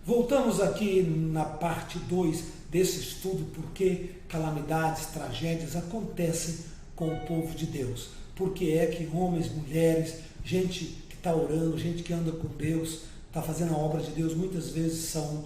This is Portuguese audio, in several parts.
Voltamos aqui na parte 2 desse estudo, por que calamidades, tragédias acontecem com o povo de Deus. Porque é que homens, mulheres, gente que está orando, gente que anda com Deus, está fazendo a obra de Deus, muitas vezes são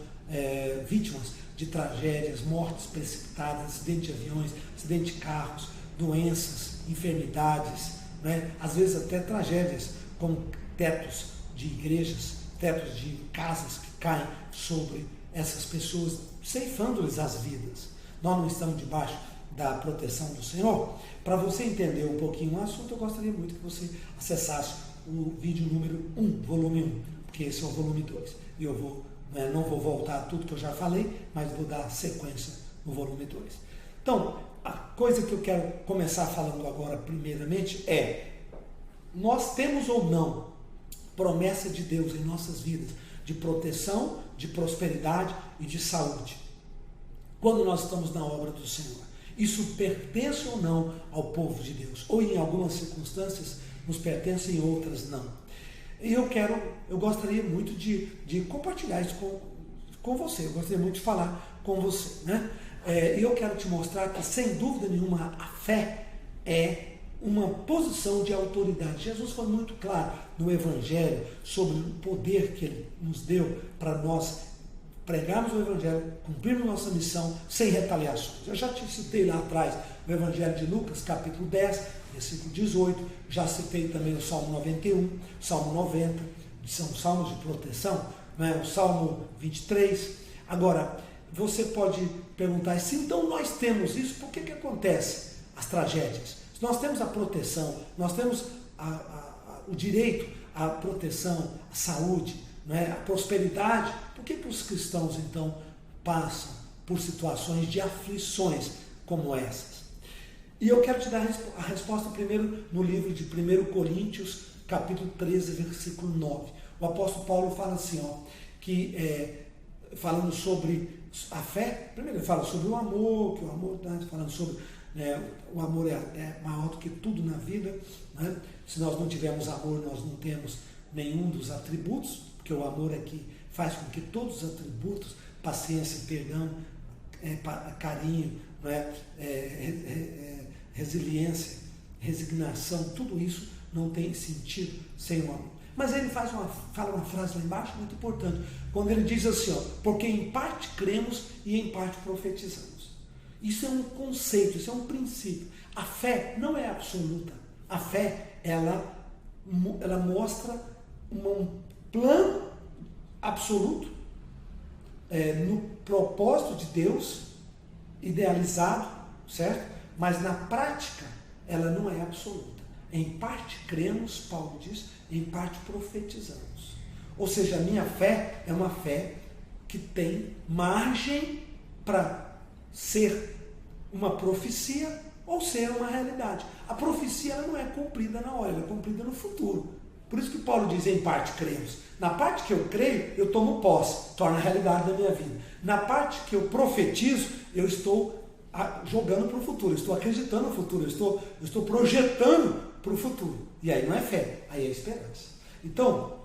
vítimas de tragédias, mortes precipitadas, acidente de aviões, acidente de carros, doenças, enfermidades, né? Às vezes até tragédias, como tetos de igrejas, tetos de casas que caem sobre essas pessoas, ceifando-lhes as vidas. Nós não estamos debaixo da proteção do Senhor. Para você entender um pouquinho o assunto, eu gostaria muito que você acessasse o vídeo número 1, volume 1, porque esse é o volume 2. E eu não vou voltar a tudo que eu já falei, mas vou dar sequência no volume 2. Então, a coisa que eu quero começar falando agora, primeiramente, nós temos ou não promessa de Deus em nossas vidas, de proteção, de prosperidade e de saúde, quando nós estamos na obra do Senhor. Isso pertence ou não ao povo de Deus, ou em algumas circunstâncias nos pertence, em outras não. E eu gostaria muito de compartilhar isso com você, eu gostaria muito de falar com você, né? E eu quero te mostrar que, sem dúvida nenhuma, a fé é uma posição de autoridade. Jesus foi muito claro no Evangelho sobre o poder que Ele nos deu para nós pregarmos o Evangelho, cumprirmos nossa missão sem retaliações. Eu já te citei lá atrás o Evangelho de Lucas, capítulo 10, versículo 18, já citei também o Salmo 91, Salmo 90, são salmos de proteção, né? O Salmo 23. Agora, você pode perguntar, se então nós temos isso, por que acontece as tragédias? Se nós temos a proteção, nós temos o direito à proteção, à saúde, né, à prosperidade, por que os cristãos então passam por situações de aflições como essas? E eu quero te dar a resposta primeiro no livro de 1 Coríntios, capítulo 13, versículo 9. O apóstolo Paulo fala assim, falando sobre a fé, primeiro ele fala sobre o amor, que o amor, falando sobre o amor é maior do que tudo na vida, né? Se nós não tivermos amor, nós não temos nenhum dos atributos, porque o amor é que faz com que todos os atributos, paciência, perdão, carinho, né? Resiliência, resignação, tudo isso não tem sentido sem o amor. Mas ele fala uma frase lá embaixo muito importante, quando ele diz assim, porque em parte cremos e em parte profetizamos. Isso é um conceito, isso é um princípio. A fé não é absoluta. A fé, ela mostra um plano absoluto no propósito de Deus, idealizado, certo? Mas na prática, ela não é absoluta. Em parte cremos, Paulo diz, em parte profetizamos. Ou seja, a minha fé é uma fé que tem margem para ser uma profecia ou ser uma realidade. A profecia ela não é cumprida na hora, ela é cumprida no futuro. Por isso que Paulo diz, em parte cremos. Na parte que eu creio, eu tomo posse, torna a realidade da minha vida. Na parte que eu profetizo, eu estou jogando para o futuro, eu estou acreditando no futuro, eu estou projetando para o futuro. E aí não é fé, aí é esperança. Então,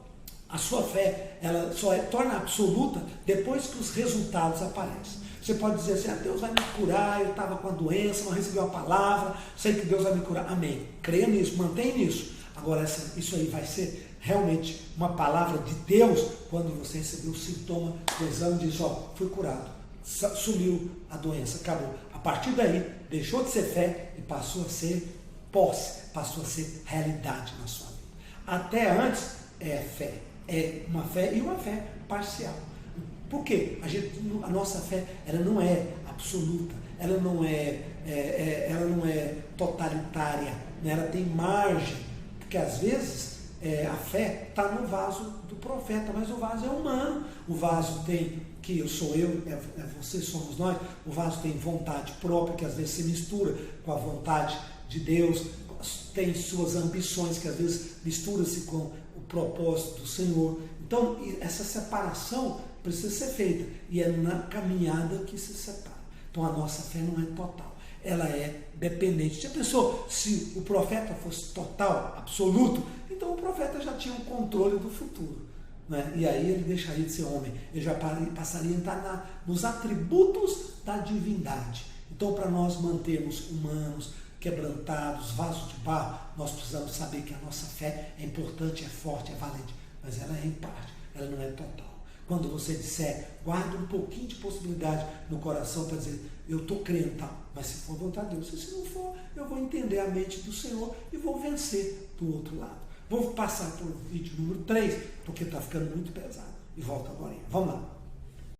a sua fé, ela só torna absoluta depois que os resultados aparecem. Você pode dizer assim, Deus vai me curar, eu estava com a doença, não recebi a palavra, sei que Deus vai me curar. Amém. Creia nisso, mantém nisso. Agora, isso aí vai ser realmente uma palavra de Deus quando você receber o sintoma do exame e diz, fui curado, sumiu a doença, acabou. A partir daí, deixou de ser fé e passou a ser posse, passou a ser realidade na sua vida. Até antes é fé, é uma fé e uma fé parcial. Por quê? A nossa fé ela não é absoluta, ela não é totalitária, né? Ela tem margem, porque às vezes a fé está no vaso do profeta, mas o vaso é humano, o vaso tem, que eu sou eu, você, somos nós, o vaso tem vontade própria, que às vezes se mistura com a vontade de Deus, tem suas ambições, que às vezes mistura-se com o propósito do Senhor. Então, essa separação precisa ser feita, e é na caminhada que se separa. Então a nossa fé não é total, ela é dependente. Já pensou se o profeta fosse total, absoluto? Então o profeta já tinha um controle do futuro. né? E aí ele deixaria de ser homem, ele já passaria a entrar nos atributos da divindade. Então, para nós mantermos humanos, quebrantados, vasos de barro, nós precisamos saber que a nossa fé é importante, é forte, é valente, mas ela é em parte, ela não é total. Quando você disser, guarda um pouquinho de possibilidade no coração para dizer, eu estou crendo, tá? Mas se for vontade de Deus, se não for, eu vou entender a mente do Senhor e vou vencer do outro lado. Vou passar para o vídeo número 3, porque está ficando muito pesado. E volto agora. Vamos lá.